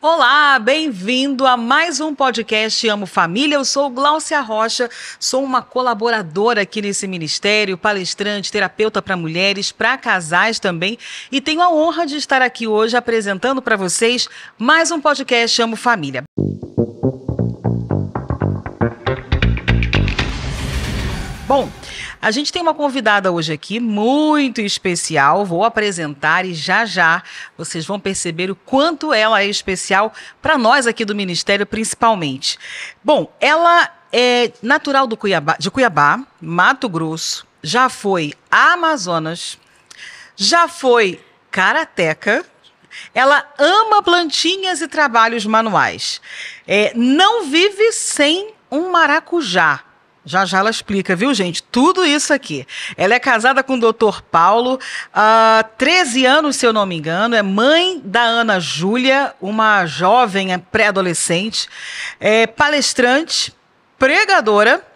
Olá, bem-vindo a mais um podcast Amo Família. Eu sou Gláucia Rocha, sou uma colaboradora aqui nesse ministério, palestrante, terapeuta para mulheres, para casais também, e tenho a honra de estar aqui hoje apresentando para vocês mais um podcast Amo Família. Bom, a gente tem uma convidada hoje aqui muito especial, vou apresentar e já vocês vão perceber o quanto ela é especial para nós aqui do Ministério principalmente. Bom, ela é natural de Cuiabá, Mato Grosso, já foi Amazonas, já foi karateca, ela ama plantinhas e trabalhos manuais, não vive sem um maracujá. Já ela explica, viu, gente? Tudo isso aqui. Ela é casada com o Dr. Paulo, há 13 anos, se eu não me engano, é mãe da Ana Júlia, uma jovem pré-adolescente, é palestrante, pregadora.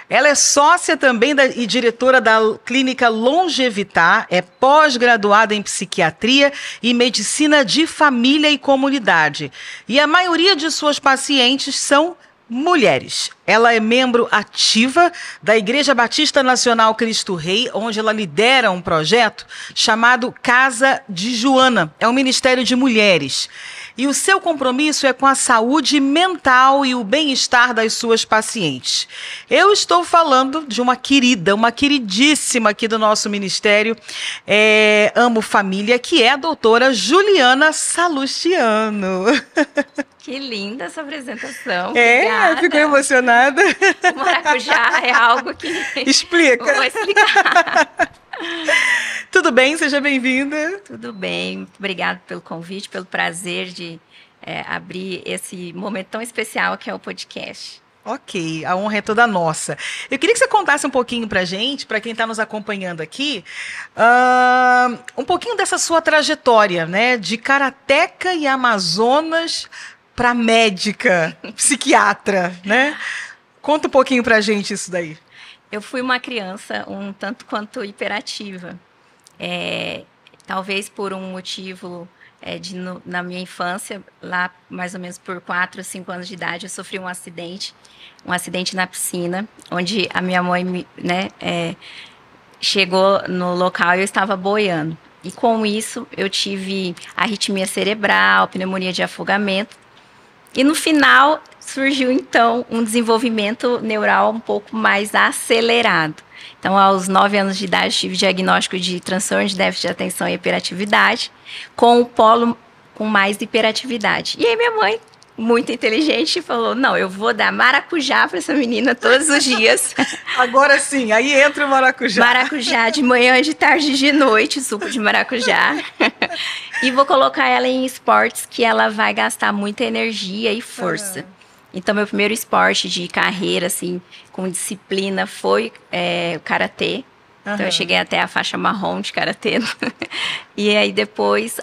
Ela é sócia também e diretora da clínica Longevitar, é pós-graduada em psiquiatria e medicina de família e comunidade. E a maioria de suas pacientes são mulheres. Ela é membro ativa da Igreja Batista Nacional Cristo Rei, onde ela lidera um projeto chamado Casa de Joana. É um ministério de mulheres. E o seu compromisso é com a saúde mental e o bem-estar das suas pacientes. Eu estou falando de uma queridíssima aqui do nosso ministério, Amo Família, que é a doutora Juliana Salustiano. Que linda essa apresentação. Obrigada. Ficou emocionada. O maracujá é algo que... Explica. Vou explicar. Tudo bem? Seja bem-vinda. Tudo bem. Muito obrigada pelo convite, pelo prazer de abrir esse momento tão especial que é o podcast. Ok, a honra é toda nossa. Eu queria que você contasse um pouquinho pra gente, para quem está nos acompanhando aqui, um pouquinho dessa sua trajetória, né? De karateca e Amazonas para médica, psiquiatra, né? Conta um pouquinho pra gente isso daí. Eu fui uma criança um tanto quanto hiperativa. Talvez por um motivo na minha infância, lá mais ou menos por 4 ou 5 anos de idade, eu sofri um acidente na piscina, onde a minha mãe chegou no local e eu estava boiando. E com isso eu tive arritmia cerebral, pneumonia de afogamento. E no final surgiu então um desenvolvimento neural um pouco mais acelerado. Então, aos 9 anos de idade, tive diagnóstico de transtorno de déficit de atenção e hiperatividade, com o polo com mais hiperatividade. E aí minha mãe, muito inteligente, falou, não, eu vou dar maracujá para essa menina todos os dias. Agora sim, aí entra o maracujá. Maracujá de manhã, de tarde e de noite, suco de maracujá. E vou colocar ela em esportes que ela vai gastar muita energia e força. Então, meu primeiro esporte de carreira, assim, com disciplina, foi o karatê. Então, eu cheguei até a faixa marrom de karatê. E aí, depois,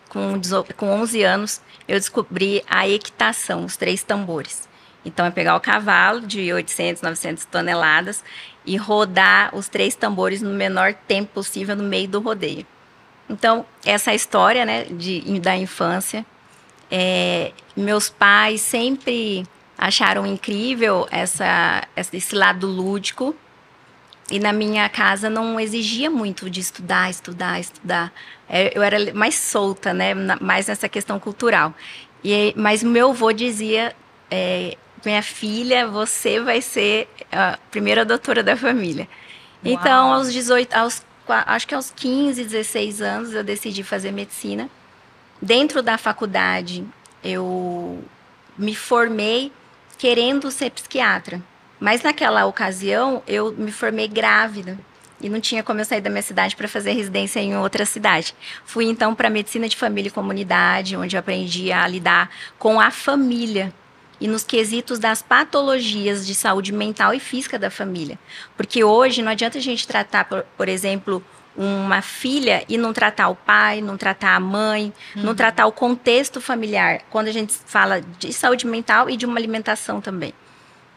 com 11 anos, eu descobri a equitação, os 3 tambores. Então, é pegar o cavalo de 800, 900 toneladas e rodar os 3 tambores no menor tempo possível no meio do rodeio. Então, essa história, né, da infância... meus pais sempre acharam incrível esse lado lúdico, e na minha casa não exigia muito de estudar. Eu era mais solta, né, mais nessa questão cultural. Mas o meu avô dizia, minha filha, você vai ser a primeira doutora da família. Uau. Então, acho que aos 15, 16 anos, eu decidi fazer medicina. Dentro da faculdade, eu me formei querendo ser psiquiatra. Mas naquela ocasião, eu me formei grávida. E não tinha como eu sair da minha cidade para fazer residência em outra cidade. Fui, então, para medicina de família e comunidade, onde eu aprendi a lidar com a família. E nos quesitos das patologias de saúde mental e física da família. Porque hoje não adianta a gente tratar, por exemplo... uma filha e não tratar o pai, não tratar a mãe, não tratar o contexto familiar, quando a gente fala de saúde mental e de uma alimentação também.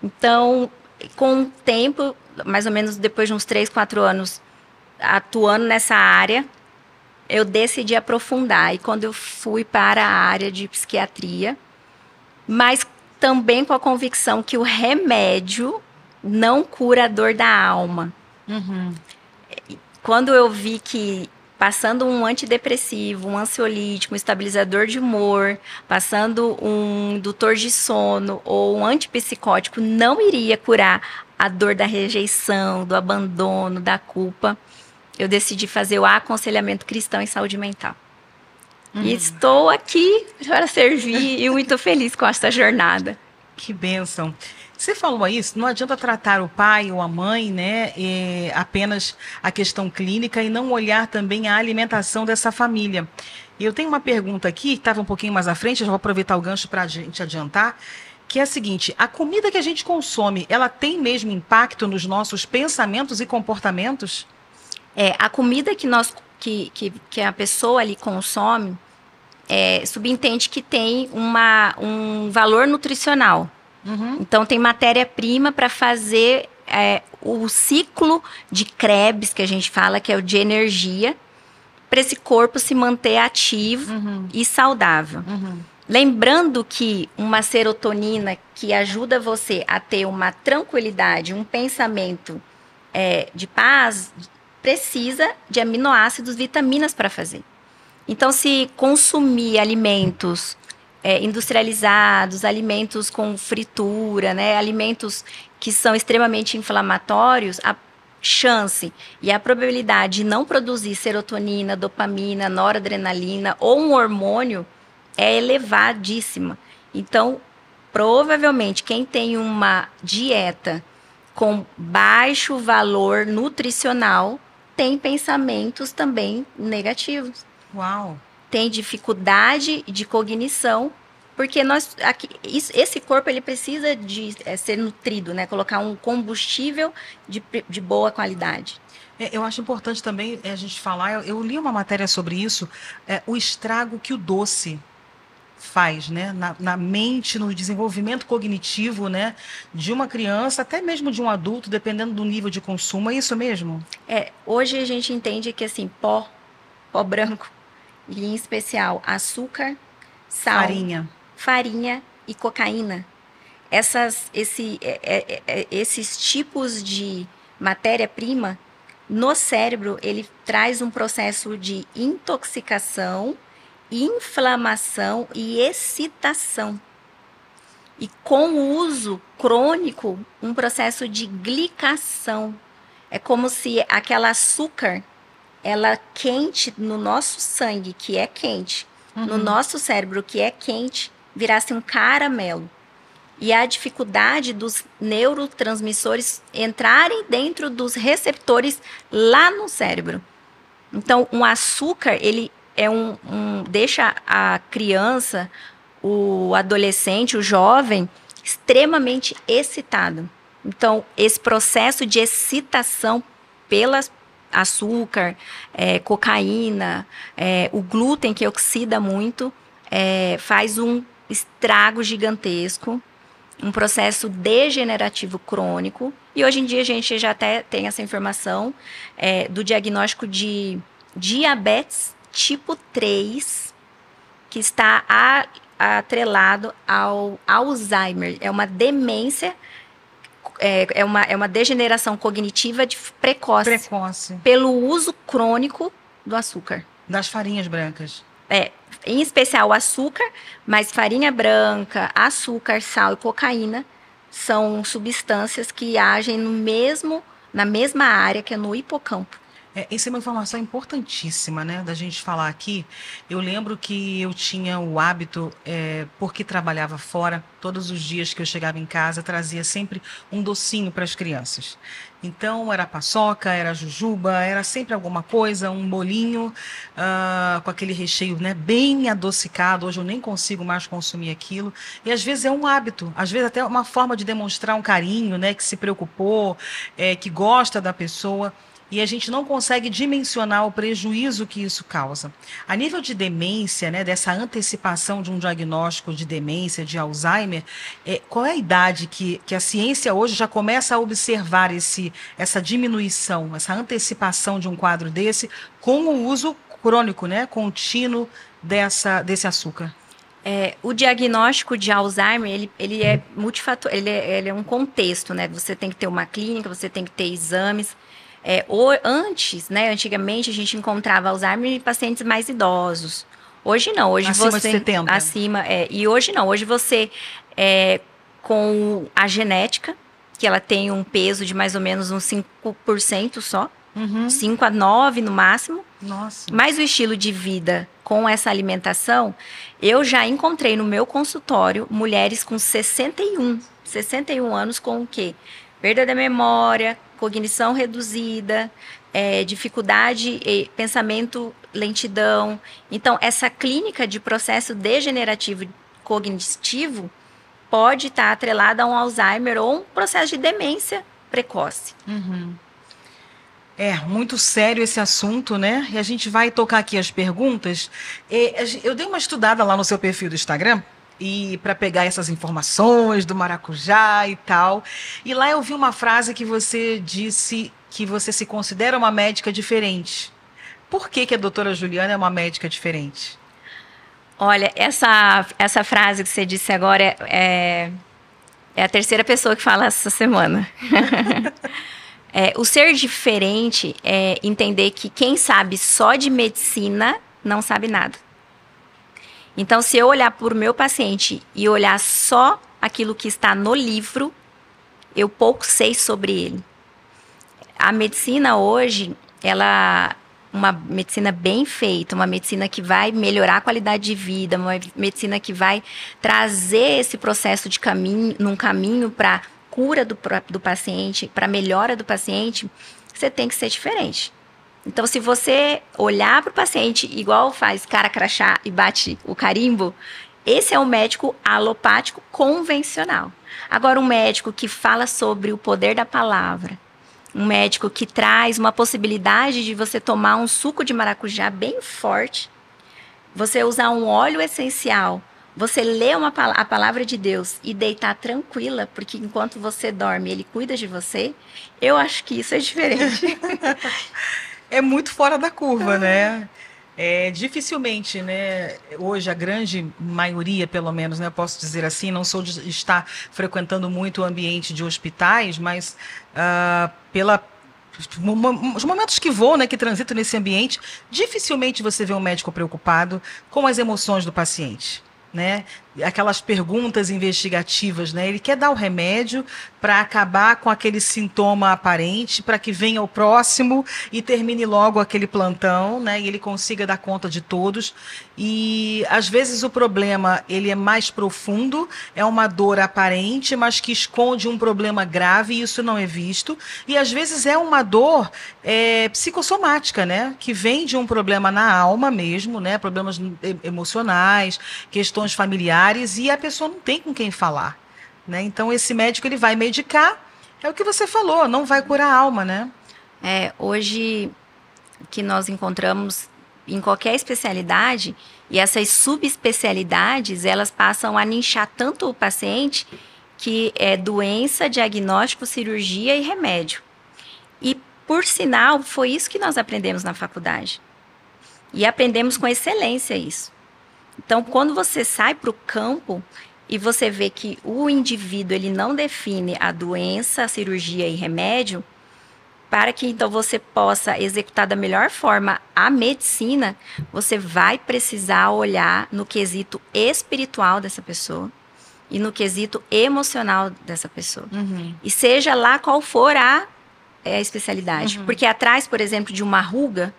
Então, com o tempo, mais ou menos depois de uns 3, 4 anos atuando nessa área, eu decidi aprofundar. E quando eu fui para a área de psiquiatria, mas também com a convicção que o remédio não cura a dor da alma. Uhum. Quando eu vi que passando um antidepressivo, um ansiolítico, um estabilizador de humor, passando um indutor de sono ou um antipsicótico não iria curar a dor da rejeição, do abandono, da culpa, eu decidi fazer o aconselhamento cristão em saúde mental. E estou aqui para servir e muito feliz com esta jornada. Que bênção. Você falou isso, não adianta tratar o pai ou a mãe, né, apenas a questão clínica e não olhar também a alimentação dessa família. E eu tenho uma pergunta aqui, que estava um pouquinho mais à frente, eu vou aproveitar o gancho para a gente adiantar, que é a seguinte: a comida que a gente consome, ela tem mesmo impacto nos nossos pensamentos e comportamentos? A comida que a pessoa ali consome, subentende que tem um valor nutricional. Uhum. Então, tem matéria-prima para fazer o ciclo de Krebs, que a gente fala, que é o de energia, para esse corpo se manter ativo e saudável. Lembrando que uma serotonina que ajuda você a ter uma tranquilidade, um pensamento de paz, precisa de aminoácidos, vitaminas para fazer. Então, se consumir alimentos industrializados, alimentos com fritura, né, alimentos que são extremamente inflamatórios, a chance e a probabilidade de não produzir serotonina, dopamina, noradrenalina ou um hormônio é elevadíssima. Então, provavelmente, quem tem uma dieta com baixo valor nutricional tem pensamentos também negativos. Uau! Tem dificuldade de cognição, porque esse corpo ele precisa de ser nutrido, né? Colocar um combustível de boa qualidade. Eu acho importante também a gente falar, eu li uma matéria sobre isso, o estrago que o doce faz, né? Na mente, no desenvolvimento cognitivo, né? De uma criança, até mesmo de um adulto, dependendo do nível de consumo. É isso mesmo? Hoje a gente entende que assim, pó branco, e em especial açúcar, sal, farinha e cocaína. Esses tipos de matéria-prima, no cérebro, ele traz um processo de intoxicação, inflamação e excitação. E com o uso crônico, um processo de glicação. É como se aquela açúcar, ela quente no nosso sangue, que é quente, no nosso cérebro, que é quente, virasse um caramelo. E a dificuldade dos neurotransmissores entrarem dentro dos receptores lá no cérebro. Então, um açúcar, ele deixa a criança, o adolescente, o jovem, extremamente excitado. Então, esse processo de excitação pelas açúcar, cocaína, o glúten que oxida muito, faz um estrago gigantesco, um processo degenerativo crônico. E hoje em dia a gente já até tem essa informação do diagnóstico de diabetes tipo 3, que está atrelado ao Alzheimer. É uma demência, é uma degeneração cognitiva precoce. Pelo uso crônico do açúcar. Das farinhas brancas. Em especial o açúcar, mas farinha branca, açúcar, sal e cocaína são substâncias que agem na mesma área, que é no hipocampo. Essa é uma informação importantíssima, né, da gente falar aqui. Eu lembro que eu tinha o hábito, porque trabalhava fora, todos os dias que eu chegava em casa, trazia sempre um docinho para as crianças. Então, era paçoca, era jujuba, era sempre alguma coisa, um bolinho com aquele recheio, né, bem adocicado. Hoje eu nem consigo mais consumir aquilo. E às vezes é um hábito, às vezes até uma forma de demonstrar um carinho, né, que se preocupou, que gosta da pessoa. E a gente não consegue dimensionar o prejuízo que isso causa. A nível de demência, né, dessa antecipação de um diagnóstico de demência, de Alzheimer, qual é a idade que a ciência hoje já começa a observar essa diminuição, essa antecipação de um quadro desse com o uso crônico, né? Contínuo desse açúcar. O diagnóstico de Alzheimer, ele é multifator, ele é um contexto, né? Você tem que ter uma clínica, você tem que ter exames. Antes, né? Antigamente a gente encontrava Alzheimer em pacientes mais idosos. Hoje não, hoje acima você... de 70. E hoje não, hoje você, com a genética, que ela tem um peso de mais ou menos uns 5% só, 5 a 9 no máximo. Nossa. Mas o estilo de vida com essa alimentação, eu já encontrei no meu consultório mulheres com 61 anos com o quê? Perda da memória, cognição reduzida, dificuldade, pensamento, lentidão. Então, essa clínica de processo degenerativo cognitivo pode estar atrelada a um Alzheimer ou um processo de demência precoce. Muito sério esse assunto, né? E a gente vai tocar aqui as perguntas. Eu dei uma estudada lá no seu perfil do Instagram e para pegar essas informações do maracujá e tal. E lá eu vi uma frase que você disse que você se considera uma médica diferente. Por que a doutora Juliana é uma médica diferente? Olha, essa frase que você disse agora é a terceira pessoa que fala essa semana. O ser diferente é entender que quem sabe só de medicina não sabe nada. Então, se eu olhar para o meu paciente e olhar só aquilo que está no livro, eu pouco sei sobre ele. A medicina hoje, uma medicina bem feita, uma medicina que vai melhorar a qualidade de vida, uma medicina que vai trazer esse processo de num caminho para cura do paciente, para melhora do paciente, você tem que ser diferente. Então, se você olhar para o paciente igual faz cara crachá e bate o carimbo, esse é um médico alopático convencional. Agora, um médico que fala sobre o poder da palavra, um médico que traz uma possibilidade de você tomar um suco de maracujá bem forte, você usar um óleo essencial, você ler a palavra de Deus e deitar tranquila, porque enquanto você dorme, ele cuida de você, eu acho que isso é diferente. É muito fora da curva, né? Dificilmente, né? Hoje, a grande maioria, pelo menos, né? Posso dizer assim, não sou de estar frequentando muito o ambiente de hospitais, mas os momentos que vou, né, que transito nesse ambiente, dificilmente você vê um médico preocupado com as emoções do paciente, né? Aquelas perguntas investigativas, né? Ele quer dar o remédio para acabar com aquele sintoma aparente, para que venha o próximo e termine logo aquele plantão, né? E ele consiga dar conta de todos. E às vezes o problema ele é mais profundo, é uma dor aparente, mas que esconde um problema grave e isso não é visto. E às vezes é uma dor psicossomática, né? Que vem de um problema na alma mesmo, né? Problemas emocionais, questões familiares, e a pessoa não tem com quem falar, né? Então esse médico ele vai medicar, é o que você falou, não vai curar a alma, né? Hoje que nós encontramos em qualquer especialidade, e essas subespecialidades, elas passam a nichar tanto o paciente que é doença, diagnóstico, cirurgia e remédio. E, por sinal, foi isso que nós aprendemos na faculdade. E aprendemos com excelência isso. Então, quando você sai para o campo e você vê que o indivíduo ele não define a doença, a cirurgia e remédio, para que então você possa executar da melhor forma a medicina, você vai precisar olhar no quesito espiritual dessa pessoa e no quesito emocional dessa pessoa. E seja lá qual for a especialidade. Porque atrás, por exemplo, de uma ruga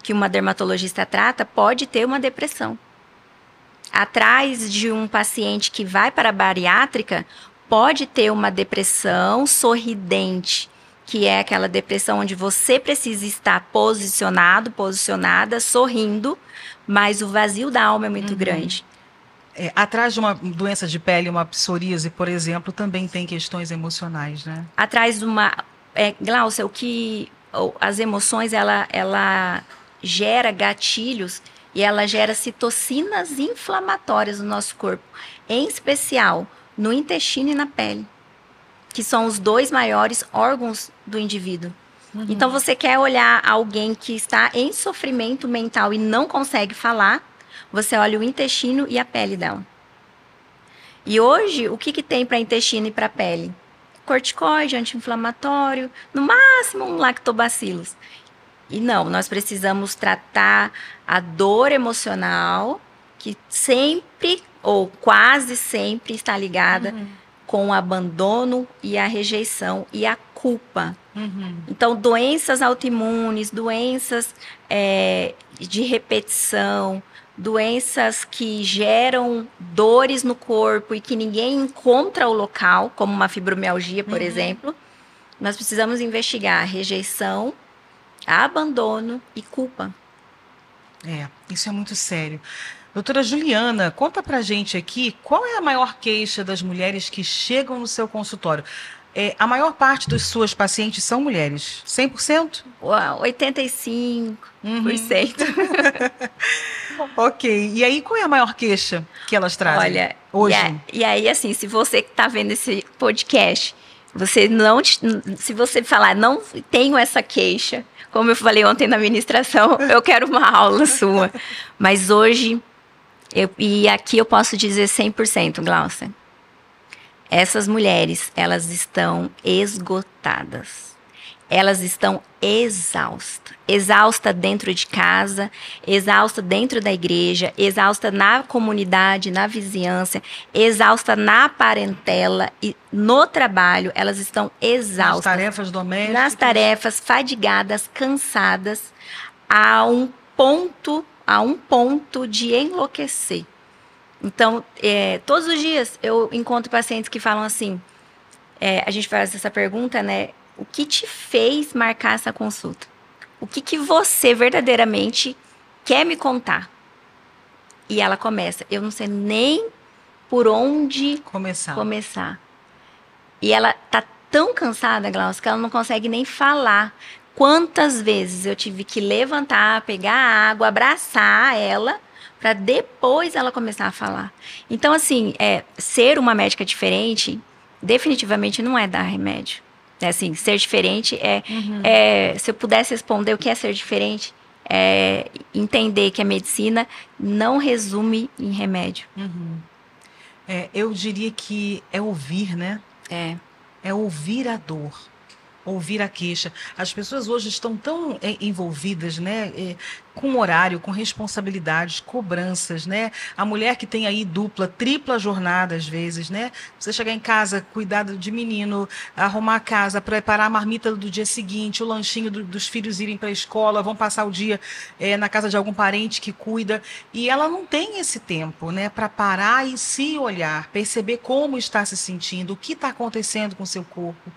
que uma dermatologista trata, pode ter uma depressão. Atrás de um paciente que vai para a bariátrica, pode ter uma depressão sorridente, que é aquela depressão onde você precisa estar posicionado, posicionada, sorrindo, mas o vazio da alma é muito grande. Atrás de uma doença de pele, uma psoríase, por exemplo, também tem questões emocionais, né? Atrás de uma... Glaucia, as emoções, ela gera gatilhos e ela gera citocinas inflamatórias no nosso corpo, em especial no intestino e na pele, que são os dois maiores órgãos do indivíduo. Então, você quer olhar alguém que está em sofrimento mental e não consegue falar, você olha o intestino e a pele dela. E hoje, o que tem para intestino e para pele? Corticoide, anti-inflamatório, no máximo um lactobacillus. E não, nós precisamos tratar a dor emocional, que sempre, ou quase sempre, está ligada com o abandono e a rejeição e a culpa. Então, doenças autoimunes, doenças de repetição, doenças que geram dores no corpo e que ninguém encontra o local, como uma fibromialgia, por exemplo, nós precisamos investigar rejeição, abandono e culpa. Isso é muito sério. Doutora Juliana, conta pra gente aqui qual é a maior queixa das mulheres que chegam no seu consultório. A maior parte das suas pacientes são mulheres? 100%? 85%. Ok. E aí, qual é a maior queixa que elas trazem? Olha, hoje? E aí, assim, se você está vendo esse podcast, se você falar, não tenho essa queixa, como eu falei ontem na ministração, eu quero uma aula sua. Mas hoje, e aqui eu posso dizer 100%, Glaucia. Essas mulheres, elas estão esgotadas. Elas estão exaustas. Exausta dentro de casa, exausta dentro da igreja, exausta na comunidade, na vizinhança, exausta na parentela e no trabalho, elas estão exaustas. Nas tarefas domésticas. Nas tarefas, fadigadas, cansadas, a um ponto de enlouquecer. Então, todos os dias eu encontro pacientes que falam assim, a gente faz essa pergunta, né? O que te fez marcar essa consulta? O que você verdadeiramente quer me contar? E ela começa, eu não sei nem por onde começar. E ela tá tão cansada, Glaucia, que ela não consegue nem falar. Quantas vezes eu tive que levantar, pegar a água, abraçar ela, para depois ela começar a falar. Então, assim, ser uma médica diferente, definitivamente não é dar remédio. Assim, ser diferente se eu pudesse responder o que é ser diferente, entender que a medicina não resume em remédio. Eu diria que é ouvir, né? É ouvir a dor. Ouvir a queixa. As pessoas hoje estão tão envolvidas, né, com horário, com responsabilidades, cobranças, né? A mulher que tem aí dupla, tripla jornada às vezes, né? Você chegar em casa, cuidar de menino, arrumar a casa, preparar a marmita do dia seguinte, o lanchinho dos filhos irem para a escola, vão passar o dia na casa de algum parente que cuida, e ela não tem esse tempo, né, para parar e se olhar, perceber como está se sentindo, o que está acontecendo com o seu corpo.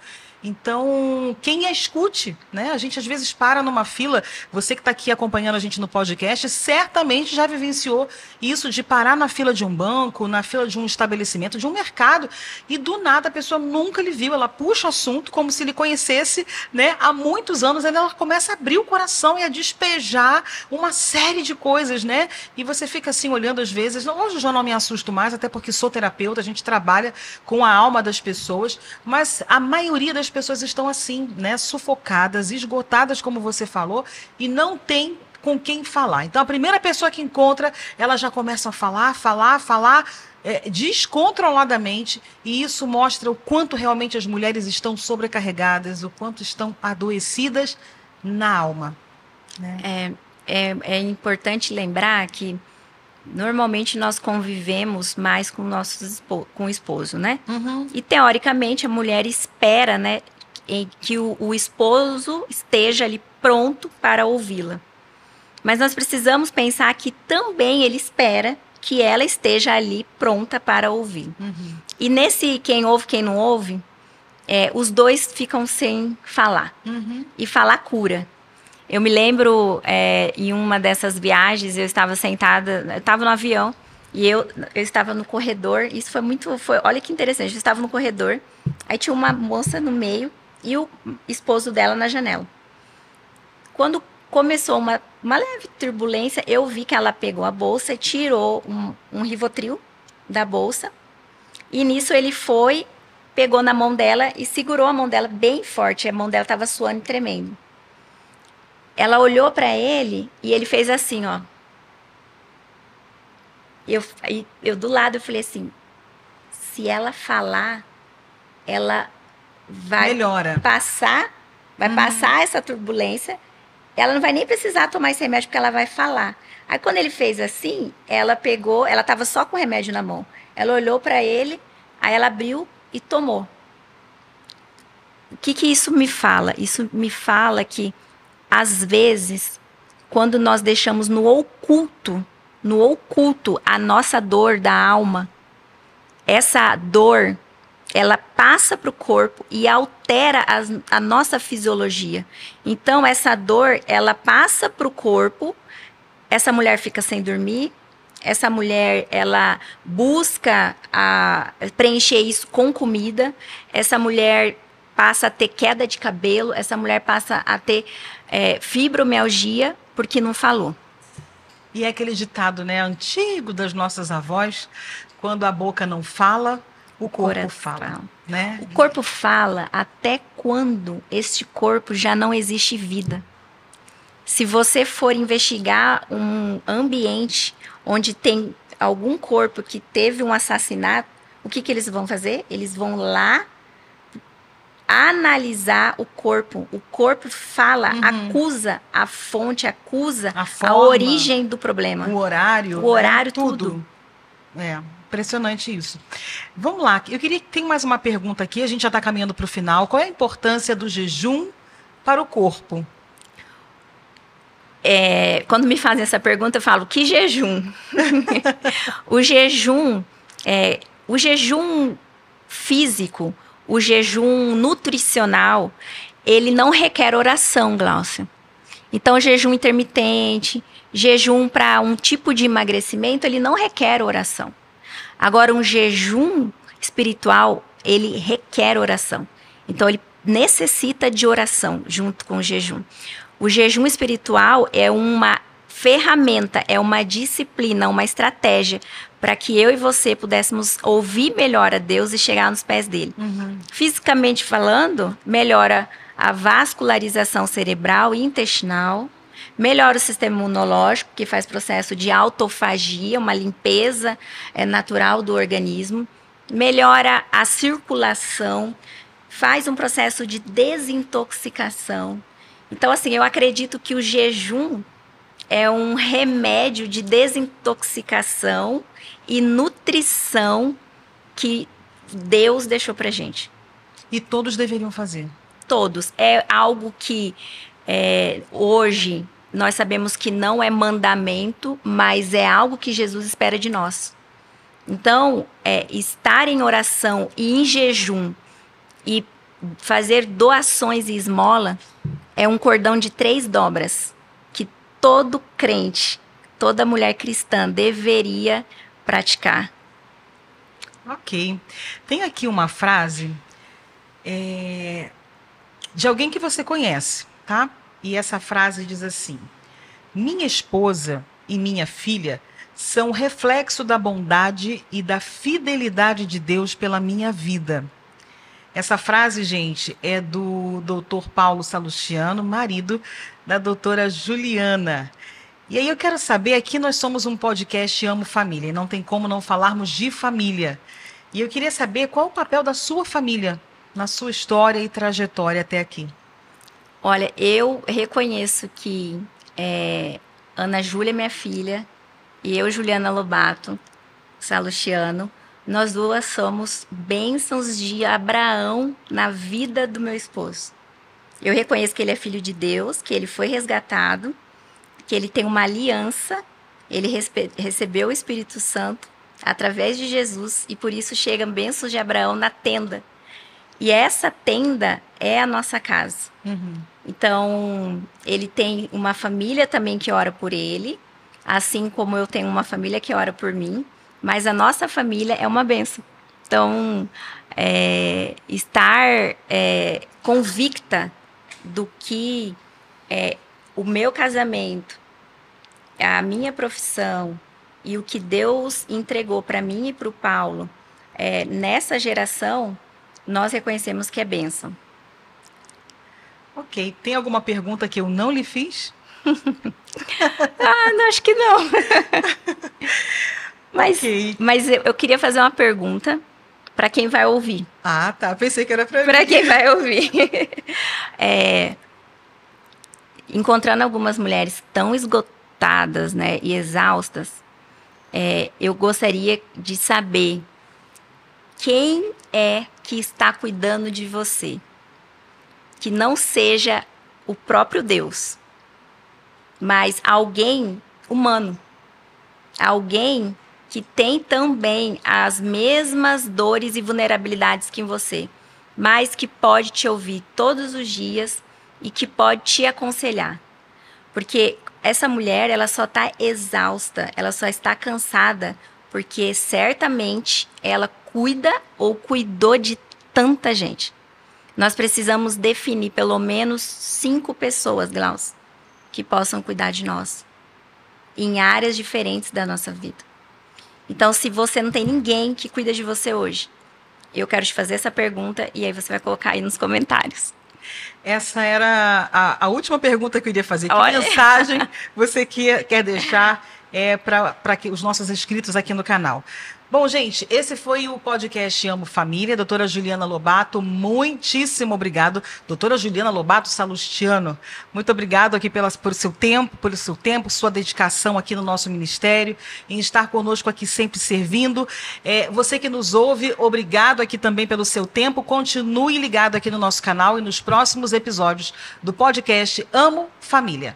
Então, quem a escute, né? A gente às vezes para numa fila, você que está aqui acompanhando a gente no podcast, certamente já vivenciou isso de parar na fila de um banco, na fila de um estabelecimento, de um mercado, e do nada a pessoa nunca lhe viu, ela puxa o assunto como se lhe conhecesse, né, há muitos anos, aí ela começa a abrir o coração e a despejar uma série de coisas, né? E você fica assim olhando às vezes, hoje eu já não me assusto mais, até porque sou terapeuta, a gente trabalha com a alma das pessoas, mas a maioria das pessoas estão assim, né, sufocadas, esgotadas, como você falou, e não tem com quem falar. Então, a primeira pessoa que encontra, ela já começa a falar, descontroladamente, e isso mostra o quanto realmente as mulheres estão sobrecarregadas, o quanto estão adoecidas na alma. Né? É importante lembrar que normalmente nós convivemos mais com o esposo, né? E teoricamente a mulher espera, né, que o esposo esteja ali pronto para ouvi-la. Mas nós precisamos pensar que também ele espera que ela esteja ali pronta para ouvir. E nesse quem ouve, quem não ouve, os dois ficam sem falar. E falar cura. Eu me lembro, em uma dessas viagens, eu estava sentada, eu estava no avião, e eu estava no corredor, isso olha que interessante, eu estava no corredor, aí tinha uma moça no meio e o esposo dela na janela. Quando começou uma leve turbulência, eu vi que ela pegou a bolsa e tirou um Rivotril da bolsa, e nisso ele pegou na mão dela e segurou a mão dela bem forte, a mão dela estava suando e tremendo. ela olhou para ele e ele fez assim, ó. Eu do lado eu falei assim, se ela falar, ela vai Melhora. passar essa turbulência, ela não vai nem precisar tomar esse remédio porque ela vai falar. Aí quando ele fez assim, ela pegou, ela estava só com o remédio na mão. Ela olhou para ele, aí ela abriu e tomou. O que isso me fala? Isso me fala que, às vezes, quando nós deixamos no oculto a nossa dor da alma, essa dor, ela passa para o corpo e altera a nossa fisiologia. Então, essa dor, ela passa para o corpo, essa mulher fica sem dormir, essa mulher, ela busca preencher isso com comida, essa mulher passa a ter queda de cabelo, essa mulher passa a ter fibromialgia, porque não falou. E é aquele ditado, né, antigo das nossas avós, quando a boca não fala, o corpo fala, né? O corpo fala até quando este corpo já não existe vida. Se você for investigar um ambiente onde tem algum corpo que teve um assassinato, o que eles vão fazer? Eles vão lá analisar o corpo. O corpo fala, acusa a fonte, acusa a origem do problema. O horário, tudo. Impressionante isso. Vamos lá, eu queria que tem mais uma pergunta aqui, a gente já está caminhando para o final. Qual é a importância do jejum para o corpo? Quando me fazem essa pergunta, eu falo, que jejum? O jejum físico, o jejum nutricional, ele não requer oração, Gláucia. Então, jejum intermitente, jejum para um tipo de emagrecimento, ele não requer oração. Agora, um jejum espiritual, ele requer oração. Então, ele necessita de oração junto com o jejum. O jejum espiritual é uma ferramenta, é uma disciplina, uma estratégia para que eu e você pudéssemos ouvir melhor a Deus e chegar nos pés dele. Fisicamente falando, melhora a vascularização cerebral e intestinal, melhora o sistema imunológico, que faz processo de autofagia, uma limpeza natural do organismo, melhora a circulação, faz um processo de desintoxicação. Então, assim, eu acredito que o jejum é um remédio de desintoxicação e nutrição que Deus deixou pra gente. E todos deveriam fazer? Todos. É algo que hoje nós sabemos que não é mandamento, mas é algo que Jesus espera de nós. Então, estar em oração e em jejum e fazer doações e esmola é um cordão de 3 dobras que todo crente, toda mulher cristã deveria praticar. Ok. Tem aqui uma frase de alguém que você conhece, tá? E essa frase diz assim: minha esposa e minha filha são reflexo da bondade e da fidelidade de Deus pela minha vida. Essa frase, gente, é do Dr. Paulo Salustiano, marido da doutora Juliana. E aí eu quero saber, aqui nós somos um podcast Amo Família, e não tem como não falarmos de família. E eu queria saber qual o papel da sua família na sua história e trajetória até aqui. Olha, eu reconheço que Ana Júlia, minha filha, e eu, Juliana Lobato Salustiano, nós duas somos bênçãos de Abraão na vida do meu esposo. Eu reconheço que ele é filho de Deus, que ele foi resgatado, que ele tem uma aliança, ele recebeu o Espírito Santo através de Jesus e por isso chegam bênçãos de Abraão na tenda. E essa tenda é a nossa casa. Então, ele tem uma família também que ora por ele, assim como eu tenho uma família que ora por mim. Mas a nossa família é uma bênção. Então, estar convicta do que o meu casamento, a minha profissão e o que Deus entregou para mim e para o Paulo, nessa geração, nós reconhecemos que é bênção. Ok. Tem alguma pergunta que eu não lhe fiz? Não, acho que não. Ok. Mas eu queria fazer uma pergunta para quem vai ouvir. Ah, tá. Pensei que era para mim. Para quem vai ouvir. Encontrando algumas mulheres tão esgotadas, né, e exaustas, eu gostaria de saber quem é que está cuidando de você. Que não seja o próprio Deus, mas alguém humano. Alguém que tem também as mesmas dores e vulnerabilidades que você, mas que pode te ouvir todos os dias e que pode te aconselhar. Porque essa mulher, ela só está exausta, ela só está cansada, porque certamente ela cuida ou cuidou de tanta gente. Nós precisamos definir pelo menos 5 pessoas, Glaucio, que possam cuidar de nós, em áreas diferentes da nossa vida. Então, se você não tem ninguém que cuida de você hoje, eu quero te fazer essa pergunta e aí você vai colocar aí nos comentários. Essa era a última pergunta que eu iria fazer. Olha. Que mensagem você quer deixar para os nossos inscritos aqui no canal? Bom, gente, esse foi o podcast Amo Família. Doutora Juliana Lobato, muitíssimo obrigado. Doutora Juliana Lobato Salustiano, muito obrigado aqui por seu tempo, sua dedicação aqui no nosso ministério, em estar conosco aqui sempre servindo. Você que nos ouve, obrigado aqui também pelo seu tempo. Continue ligado aqui no nosso canal e nos próximos episódios do podcast Amo Família.